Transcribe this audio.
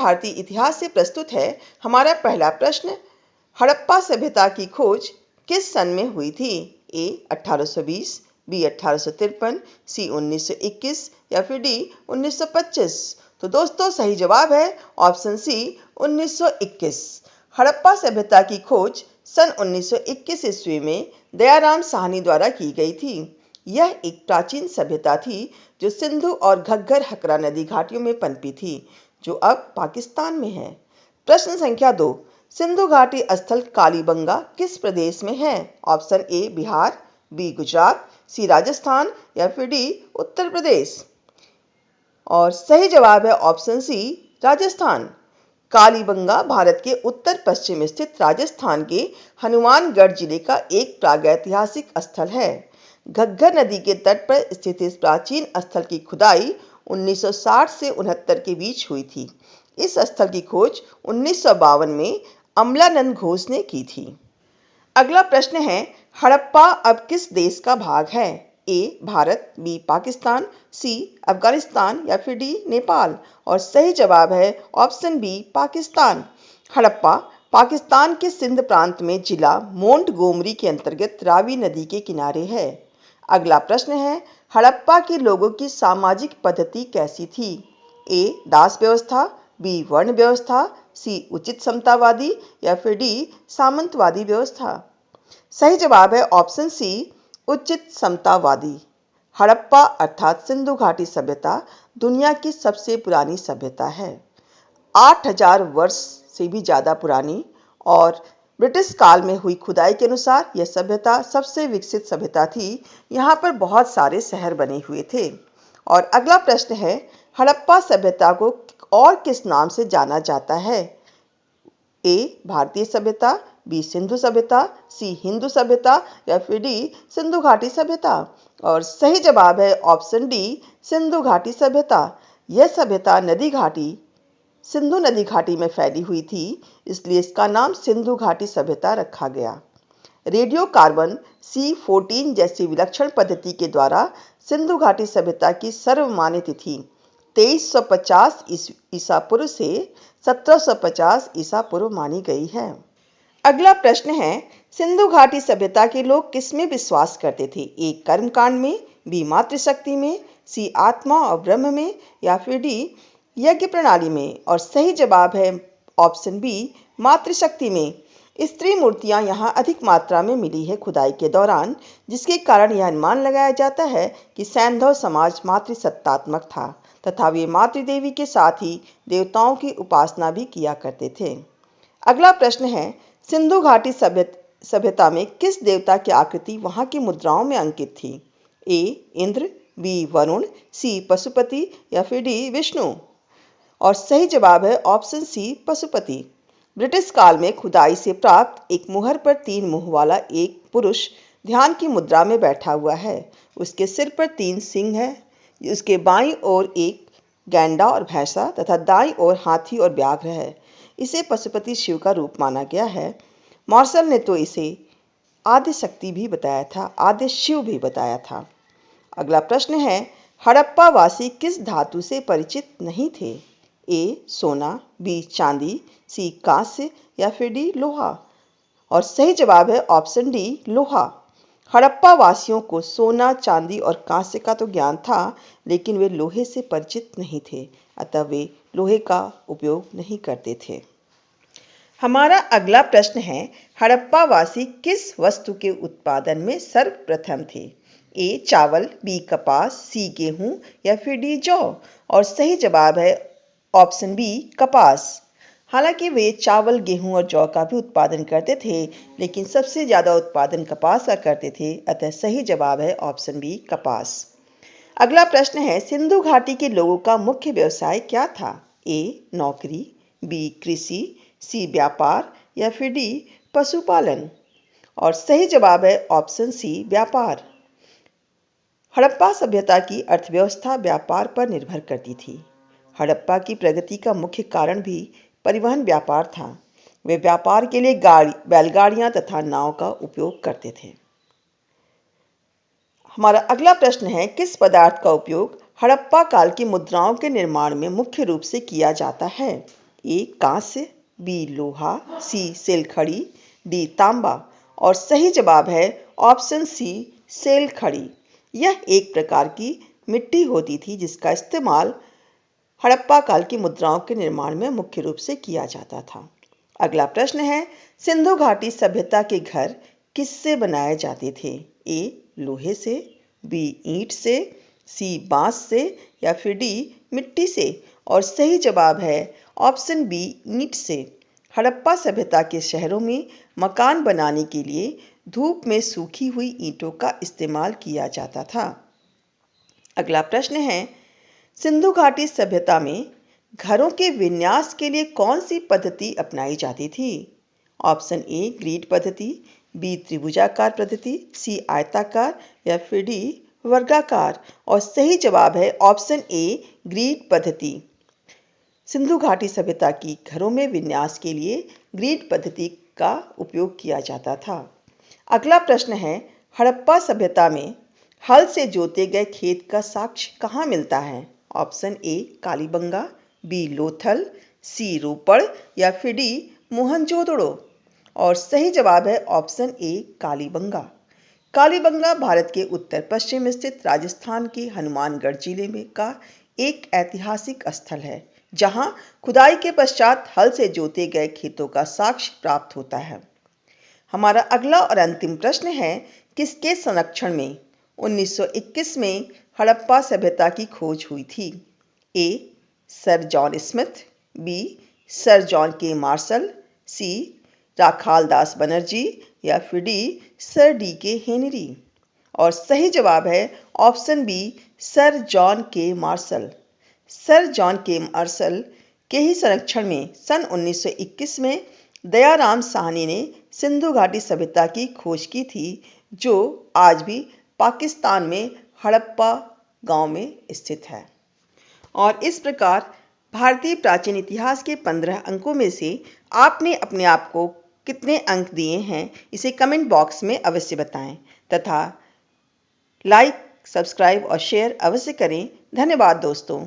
भारतीय इतिहास से प्रस्तुत है हमारा पहला प्रश्न। हड़प्पा सभ्यता की खोज किस सन में हुई थी? ए 1820, बी 1853, सी 1921 या फिर डी 1925। तो दोस्तों सही जवाब है ऑप्शन सी 1921। हड़प्पा सभ्यता की खोज सन 1921 ईस्वी में दयाराम साहनी द्वारा की गई थी। यह एक प्राचीन सभ्यता थी जो सिंधु और घग्गर हकरा नदी घाटियों में पनपी थी, जो अब पाकिस्तान में है। प्रश्न संख्या 2, सिंधु घाटी स्थल कालीबंगा किस प्रदेश में है? Option A Bihar, B Gujarat, C Rajasthan या फिर डी उत्तर प्रदेश। और सही जवाब है ऑप्शन सी राजस्थान। कालीबंगा भारत के उत्तर पश्चिम स्थित राजस्थान के हनुमानगढ़ जिले का एक प्रागैतिहासिक स्थल है। घग्गर नदी के तट पर स्थित इस प्राचीन स्थल की खुदाई 1960 से 69 के बीच हुई थी। इस स्थल की खोज 1952 में अमलानंद घोष ने की थी। अगला प्रश्न है, हड़प्पा अब किस देश का भाग है? ए भारत, बी पाकिस्तान, सी अफगानिस्तान या फिर डी नेपाल। और सही जवाब है ऑप्शन बी पाकिस्तान। हड़प्पा पाकिस्तान के सिंध प्रांत में जिला मोंटगोमरी के अंतर्गत रावी नदी के किनारे है। अगला प्रश्न है, हड़प्पा के लोगों की सामाजिक पद्धति कैसी थी? ए दास व्यवस्था, बी वर्ण व्यवस्था, सी उचित समतावादी या फिर डी सामंतवादी व्यवस्था। सही जवाब है ऑप्शन सी उचित समतावादी। हड़प्पा अर्थात सिंधु घाटी सभ्यता दुनिया की सबसे पुरानी सभ्यता है, 8000 वर्ष से भी ज़्यादा पुरानी, और ब्रिटिश काल में हुई खुदाई के अनुसार यह सभ्यता सबसे विकसित सभ्यता थी। यहाँ पर बहुत सारे शहर बने हुए थे। और अगला प्रश्न है, हड़प्पा सभ्यता को और किस नाम से जाना जाता है? ए भारतीय सभ्यता, बी सिंधु सभ्यता, सी हिंदू सभ्यता या फिर डी सिंधु घाटी सभ्यता। और सही जवाब है ऑप्शन डी सिंधु घाटी सभ्यता। यह सभ्यता नदी घाटी सिंधु नदी घाटी में फैली हुई थी, इसलिए इसका नाम सिंधु घाटी सभ्यता रखा गया। रेडियो कार्बन C14 जैसी विलक्षण पद्धति के द्वारा सिंधु घाटी सभ्यता की सर्वमान्य तिथि 2350 ईसा पूर्व से 1750 ईसा पूर्व मानी गई है। अगला प्रश्न है, सिंधु घाटी सभ्यता के लोग किस में विश्वास करते थे? ए कर्मकांड में, बी मातृशक्ति में, सी आत्मा और ब्रह्म में या फिर डी यज्ञ प्रणाली में। और सही जवाब है ऑप्शन बी मातृशक्ति में। स्त्री मूर्तियां यहाँ अधिक मात्रा में मिली है खुदाई के दौरान, जिसके कारण यह अनुमान लगाया जाता है कि सैंधव समाज मातृसत्तात्मक था तथा वे मातृदेवी के साथ ही देवताओं की उपासना भी किया करते थे। अगला प्रश्न है, सिंधु घाटी सभ्यता में किस देवता की आकृति वहां की मुद्राओं में अंकित थी? ए इंद्र, बी वरुण, सी पशुपति या फिर डी विष्णु। और सही जवाब है ऑप्शन सी पशुपति। ब्रिटिश काल में खुदाई से प्राप्त एक मुहर पर 3 मुंह वाला एक पुरुष ध्यान की मुद्रा में बैठा हुआ है। उसके सिर पर 3 सिंह है। उसके बाईं ओर एक गैंडा और भैंसा तथा दाईं ओर हाथी और व्याघ्र है। इसे पशुपति शिव का रूप माना गया है। मार्शल ने तो इसे आद्य शक्ति भी बताया था, आद्य शिव भी बताया था। अगला प्रश्न है, हड़प्पा वासी किस धातु से परिचित नहीं थे? ए सोना, बी चांदी, सी कांस्य या फिर डी लोहा। और सही जवाब है ऑप्शन डी लोहा। हड़प्पा वासियों को सोना, चांदी और कांस्य का तो ज्ञान था, लेकिन वे लोहे से परिचित नहीं थे, अतः वे लोहे का उपयोग नहीं करते थे। हमारा अगला प्रश्न है, हड़प्पा वासी किस वस्तु के उत्पादन में सर्वप्रथम थे? ए चावल, बी कपास, सी गेहूं या फिर डी जौ। और सही जवाब है ऑप्शन बी कपास। हालांकि वे चावल, गेहूं और जौ का भी उत्पादन करते थे, लेकिन सबसे ज्यादा उत्पादन कपास का करते थे, अतः सही जवाब है ऑप्शन बी कपास। अगला प्रश्न है, सिंधु घाटी के लोगों का मुख्य व्यवसाय क्या था? ए नौकरी, बी कृषि, सी व्यापार या फिर डी पशुपालन। और सही जवाब है ऑप्शन सी व्यापार। हड़प्पा सभ्यता की अर्थव्यवस्था व्यापार पर निर्भर करती थी। हड़प्पा की प्रगति का मुख्य कारण भी परिवहन व्यापार था। वे व्यापार के लिए बैलगाड़ियां तथा नाव का उपयोग करते थे। हमारा अगला प्रश्न है, किस पदार्थ का उपयोग हड़प्पा काल की मुद्राओं के निर्माण में मुख्य रूप से किया जाता है? ए कांस्य, बी लोहा, सी सेलखड़ी, डी तांबा। और सही जवाब है ऑप्शन सी सेलखड़ी। यह एक प्रकार की मिट्टी होती थी जिसका इस्तेमाल हड़प्पा काल की मुद्राओं के निर्माण में मुख्य रूप से किया जाता था। अगला प्रश्न है, सिंधु घाटी सभ्यता के घर किससे बनाए जाते थे? ए लोहे से, बी ईंट से, सी बांस से या फिर डी मिट्टी से। और सही जवाब है ऑप्शन बी ईंट से। हड़प्पा सभ्यता के शहरों में मकान बनाने के लिए धूप में सूखी हुई ईंटों का इस्तेमाल किया जाता था। अगला प्रश्न है, सिंधु घाटी सभ्यता में घरों के विन्यास के लिए कौन सी पद्धति अपनाई जाती थी? ऑप्शन ए ग्रिड पद्धति, बी त्रिभुजाकार पद्धति, सी आयताकार या फिर डी वर्गाकार। और सही जवाब है ऑप्शन ए ग्रिड पद्धति। सिंधु घाटी सभ्यता की घरों में विन्यास के लिए ग्रिड पद्धति का उपयोग किया जाता था। अगला प्रश्न है, हड़प्पा सभ्यता में हल से जोते गए खेत का साक्ष्य कहाँ मिलता है? Option A Kalibanga, B Lothal, C Ropar या फिर डी मोहनजोदड़ो। और सही जवाब है ऑप्शन ए कालीबंगा। कालीबंगा भारत के उत्तर पश्चिम स्थित राजस्थान के हनुमानगढ़ जिले में का एक ऐतिहासिक स्थल है जहां खुदाई के पश्चात हल से जोते गए खेतों का साक्ष्य प्राप्त होता है। हमारा अगला और अंतिम प्रश्न है, किसके संरक्षण में 1921 में हड़प्पा सभ्यता की खोज हुई थी? A sir John Smith, B sir John K Marshall, C Rakhal Das Banerjee या फिर D sir D K Henry. और सही जवाब है option B sir John K Marshall. Sir John K Marshall के ही संरक्षण में सन 1921 में दयाराम साहनी ने सिंधु घाटी सभ्यता की खोज की थी, जो आज भी पाकिस्तान में हड़प्पा गांव में स्थित है। और इस प्रकार भारतीय प्राचीन इतिहास के 15 अंकों में से आपने अपने आप को कितने अंक दिए हैं, इसे कमेंट बॉक्स में अवश्य बताएं तथा लाइक, सब्सक्राइब और शेयर अवश्य करें। धन्यवाद दोस्तों।